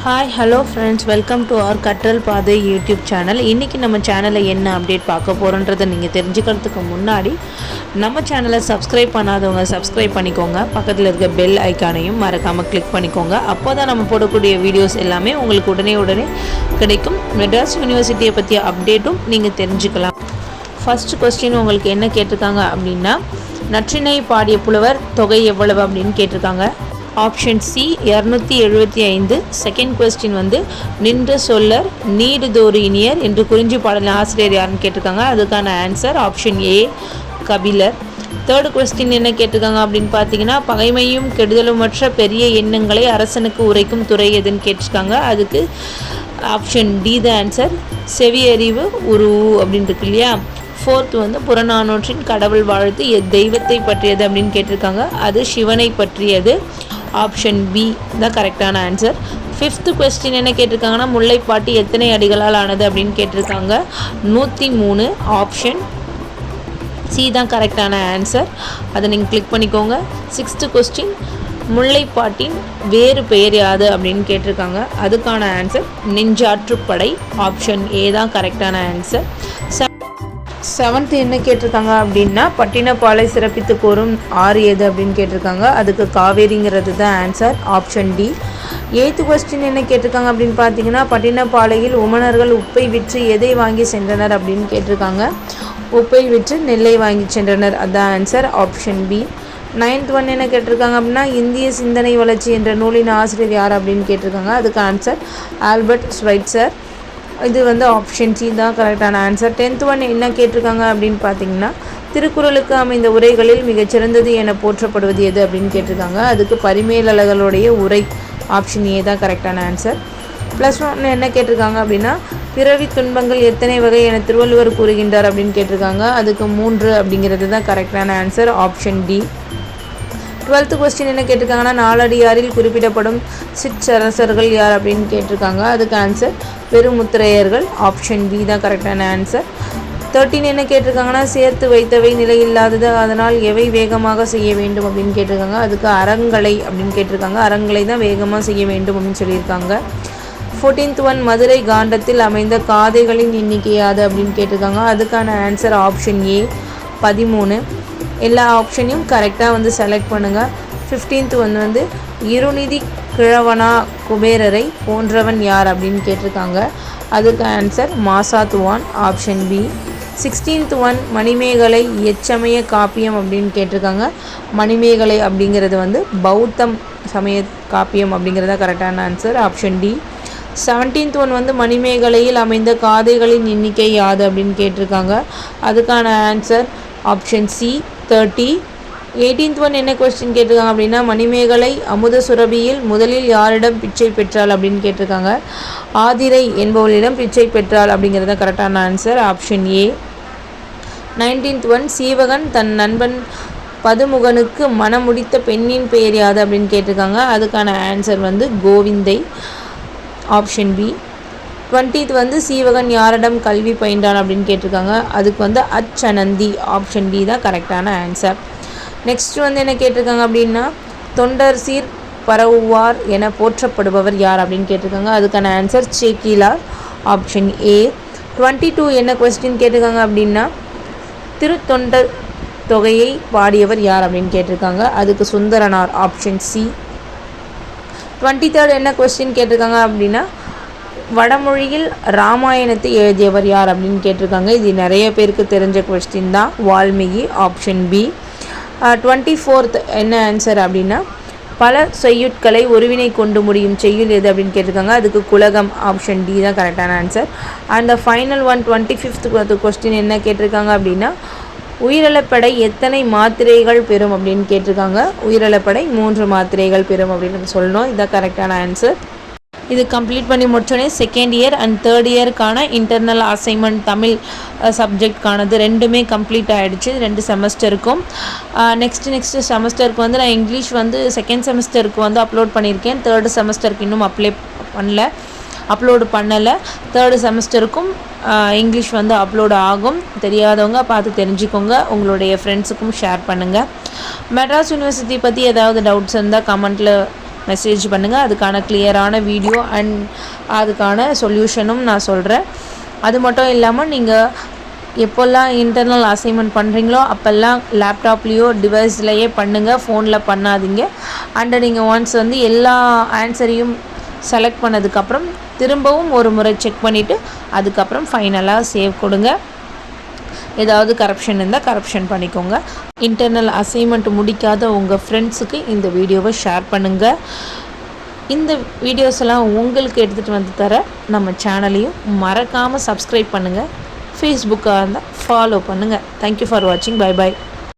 Hi hello friends, welcome to our கற்றல் பாதை YouTube channel. இன்றைக்கி நம்ம சேனலில் என்ன அப்டேட் பார்க்க போகிறோன்றதை நீங்கள் தெரிஞ்சுக்கிறதுக்கு முன்னாடி நம்ம சேனலை சப்ஸ்கிரைப் பண்ணாதவங்க சப்ஸ்கிரைப் பண்ணிக்கோங்க. பக்கத்தில் இருக்க பெல் ஐக்கானையும் மறக்காமல் கிளிக் பண்ணிக்கோங்க. அப்போ தான் நம்ம போடக்கூடிய வீடியோஸ் எல்லாமே உங்களுக்கு உடனே கிடைக்கும். மெட்ராஸ் யூனிவர்சிட்டியை பற்றிய அப்டேட்டும் நீங்கள் தெரிஞ்சுக்கலாம். ஃபஸ்ட் கொஸ்டின் உங்களுக்கு என்ன கேட்டிருக்காங்க அப்படின்னா, நற்றினை பாடிய புலவர் தொகை எவ்வளவு அப்படின்னு கேட்டிருக்காங்க. Option C 275. செகண்ட் கொஸ்டின் நின்ற சொல்லர் நீடுதோறு இனியர் என்று குறிஞ்சி பாடலின் ஆசிரியர் யாருன்னு கேட்டிருக்காங்க. அதுக்கான ஆன்சர் ஆப்ஷன் ஏ கபிலர். தேர்ட் கொஸ்டின் என்ன கேட்டிருக்காங்க அப்படின்னு பார்த்தீங்கன்னா, பகைமையும் கெடுதலுமற்ற பெரிய எண்ணங்களை அரசனுக்கு உரைக்கும் துறை எதுன்னு கேட்டிருக்காங்க. அதுக்கு ஆப்ஷன் டி த ஆன்சர் செவியறிவு உருவு அப்படின்னு இருக்கு இல்லையா. ஃபோர்த் புறநானூற்றின் கடவுள் வாழ்த்து தெய்வத்தை பற்றியது அப்படின்னு கேட்டிருக்காங்க. அது சிவனை பற்றியது. ஆப்ஷன் பி தான் கரெக்டான ஆன்சர். ஃபிஃப்த்து கொஸ்டின் என்ன கேட்டிருக்காங்கன்னா, முல்லைப்பாட்டு எத்தனை அடிகளால் ஆனது அப்படின்னு கேட்டிருக்காங்க. 103. ஆப்ஷன் சி தான் கரெக்டான ஆன்சர். அதை நீங்கள் கிளிக் பண்ணிக்கோங்க. சிக்ஸ்த்து கொஸ்டின், முல்லைப்பாட்டின் வேறு பெயர் யாது அப்படின்னு கேட்டிருக்காங்க. அதுக்கான ஆன்சர் நெஞ்சாற்றுப்படை. ஆப்ஷன் ஏ தான் கரெக்டான ஆன்சர். செவன்த்து என்ன கேட்டிருக்காங்க அப்படின்னா, பட்டினப்பாலை சிறப்பித்து கூறும் ஆறு எது அப்படின்னு கேட்டிருக்காங்க. அதுக்கு காவேரிங்கிறது தான் answer. Option D. Eighth question என்ன கேட்டிருக்காங்க அப்படின்னு பார்த்தீங்கன்னா, பட்டினப்பாலையில் உமனர்கள் உப்பை விற்று எதை வாங்கி சென்றனர் அப்படின்னு கேட்டிருக்காங்க. உப்பை விற்று நெல்லை வாங்கி சென்றனர், அதுதான் ஆன்சர். Option B. நைன்த் என்ன கேட்டிருக்காங்க அப்படின்னா, இந்திய சிந்தனை வளர்ச்சி என்ற நூலின் ஆசிரியர் யார் அப்படின்னு கேட்டிருக்காங்க. அதுக்கு ஆன்சர் ஆல்பர்ட் ஸ்வைட்சர். இது ஆப்ஷன் சி தான் கரெக்டான ஆன்சர். 10th என்ன கேட்டிருக்காங்க அப்படின்னு பார்த்தீங்கன்னா, திருக்குறளுக்கு அமைந்த உரைகளில் மிகச்சிறந்தது என போற்றப்படுவது எது அப்படின்னு கேட்டிருக்காங்க. அதுக்கு பரிமேலழகருடைய உரை. ஆப்ஷன் ஏ தான் கரெக்டான ஆன்சர். +1 என்ன கேட்டிருக்காங்க அப்படின்னா, பிறவி துன்பங்கள் எத்தனை வகை என திருவள்ளுவர் கூறுகின்றார் அப்படின்னு கேட்டிருக்காங்க. அதுக்கு 3 அப்படிங்கிறது தான் கரெக்டான answer. Option D. 12th question என்ன கேட்டிருக்காங்கன்னா, நாலடியாரில் குறிப்பிடப்படும் சிற்றரசர்கள் யார் அப்படின்னு கேட்டிருக்காங்க. அதுக்கு ஆன்சர் பெருமுத்திரையர்கள். ஆப்ஷன் பி தான் கரெக்டான ஆன்சர். 13 என்ன கேட்டிருக்காங்கன்னா, சேர்த்து வைத்தவை நிலையில்லாதது, அதனால் எவை வேகமாக செய்ய வேண்டும் அப்படின்னு கேட்டிருக்காங்க. அதுக்கு அறங்களை அப்படின்னு கேட்டிருக்காங்க. அறங்களை தான் வேகமாக செய்ய வேண்டும் அப்படின்னு சொல்லியிருக்காங்க. 14th மதுரை காண்டத்தில் அமைந்த காதைகளின் எண்ணிக்கை யாது அப்படின்னு கேட்டிருக்காங்க. அதுக்கான ஆன்சர் ஆப்ஷன் ஏ 13. எல்லா ஆப்ஷனையும் கரெக்டாக செலக்ட் பண்ணுங்கள். 15th இருநிதி கிழவனா குபேரரை போன்றவன் யார் அப்படின்னு கேட்டிருக்காங்க. அதுக்கு answer Masathuvan. Option B. 16th Manimekalai எச்சமய காப்பியம் அப்படின்னு கேட்டிருக்காங்க. மணிமேகலை அப்படிங்கிறது பௌத்தம் சமய காப்பியம் அப்படிங்கிறத கரெக்டான ஆன்சர். Option D. 17th மணிமேகலையில் அமைந்த காதைகளின் எண்ணிக்கை யாது அப்படின்னு கேட்டிருக்காங்க. அதுக்கான ஆன்சர் ஆப்ஷன் சி 30. 18th என்ன கொஸ்டின் கேட்டிருக்காங்க அப்படின்னா, மணிமேகலை அமுத சுரபியில் முதலில் யாரிடம் பிச்சை பெற்றாள் அப்படின்னு கேட்டிருக்காங்க. ஆதிரை என்பவளிடம் பிச்சை பெற்றாள் அப்படிங்கிறத கரெக்டான answer. Option A. 19th Seevagan தன் நண்பன் பதுமுகனுக்கு மனமுடித்த பெண்ணின் பெயர் யாது அப்படின்னு கேட்டிருக்காங்க. அதுக்கான ஆன்சர் கோவிந்தை. Option B. 20th சீவகன் யாரிடம் கல்வி பயின்றான் அப்படின்னு கேட்டிருக்காங்க. அதுக்கு அச்சனந்தி. ஆப்ஷன் டி தான் கரெக்டான ஆன்சர். நெக்ஸ்ட் என்ன கேட்டிருக்காங்க அப்படின்னா, தொண்டர் சீர் பரவுவார் என போற்றப்படுபவர் யார் அப்படின்னு கேட்டிருக்காங்க. அதுக்கான ஆன்சர் சேக்கிலார். Option A. 22 என்ன கொஸ்டின் கேட்டிருக்காங்க அப்படின்னா, திருத்தொண்டர் தொகையை பாடியவர் யார் அப்படின்னு கேட்டிருக்காங்க. அதுக்கு சுந்தரனார். Option C. 23rd என்ன கொஸ்டின் கேட்டிருக்காங்க அப்படின்னா, வடமொழியில் ராமாயணத்தை எழுதியவர் யார் அப்படின்னு கேட்டிருக்காங்க. இது நிறைய பேருக்கு தெரிஞ்ச கொஸ்டின் தான். வால்மீகி. Option B. 24th என்ன ஆன்சர் அப்படின்னா, பல செய்யுட்களை ஒருவினை கொண்டு முடியும் செய்யுள் எது அப்படின்னு கேட்டிருக்காங்க. அதுக்கு குலகம். ஆப்ஷன் டி தான் கரெக்டான answer. And the final 25th question என்ன கேட்டிருக்காங்க அப்படின்னா, உயிரிழப்படை எத்தனை மாத்திரைகள் பெறும் அப்படின்னு கேட்டிருக்காங்க. உயிரிழப்படை 3 மாத்திரைகள் பெறும் அப்படின்னு சொல்லணும். இதுதான் கரெக்டான ஆன்சர். இது கம்ப்ளீட் பண்ணி முடிச்சோடனே செகண்ட் இயர் அண்ட் தேர்ட் இயருக்கான இன்டர்னல் அசைன்மெண்ட் தமிழ் சப்ஜெக்ட்கானது ரெண்டுமே கம்ப்ளீட் ஆகிடுச்சு. 2 செமஸ்டருக்கும். நெக்ஸ்ட் செமஸ்டருக்கு நான் இங்கிலீஷ் செகண்ட் செமஸ்டருக்கு அப்லோட் பண்ணியிருக்கேன். தேர்டு செமஸ்டருக்கு இன்னும் அப்லோடு பண்ணலை. தேர்டு செமஸ்டருக்கும் இங்கிலீஷ் அப்லோடு ஆகும். தெரியாதவங்க பார்த்து தெரிஞ்சுக்கோங்க. உங்களுடைய ஃப்ரெண்ட்ஸுக்கும் ஷேர் பண்ணுங்கள். மெட்ராஸ் யூனிவர்சிட்டி பற்றி ஏதாவது டவுட்ஸ் இருந்தால் கமெண்ட்டில் மெசேஜ் பண்ணுங்கள். அதுக்கான கிளியரான வீடியோ அண்ட் அதுக்கான சொல்யூஷனும் நான் சொல்கிறேன். அது மட்டும் இல்லாமல் நீங்கள் எப்போல்லாம் இன்டர்னல் அசைன்மெண்ட் பண்ணுறீங்களோ அப்போல்லாம் லேப்டாப்லேயோ டிவைஸ்லையே பண்ணுங்கள், ஃபோனில் பண்ணாதீங்க. அண்டு நீங்கள் ஒன்ஸ் வந்து எல்லா ஆன்சரையும் செலக்ட் பண்ணதுக்கப்புறம் திரும்பவும் ஒரு முறை செக் பண்ணிவிட்டு அதுக்கப்புறம் ஃபைனலாக சேவ் கொடுங்க. ஏதாவது கரப்ஷன் இருந்தால் கரப்ஷன் பண்ணிக்கோங்க. இன்டர்னல் அசைன்மெண்ட் முடிக்காத உங்கள் ஃப்ரெண்ட்ஸுக்கு இந்த வீடியோவை ஷேர் பண்ணுங்கள். இந்த வீடியோஸ் எல்லாம் உங்களுக்கு எடுத்துகிட்டு வந்து தர நம்ம சேனலையும் மறக்காமல் சப்ஸ்கிரைப் பண்ணுங்கள். ஃபேஸ்புக்காக இருந்தால் ஃபாலோ பண்ணுங்கள். தேங்க்யூ ஃபார் வாட்சிங். Bye bye.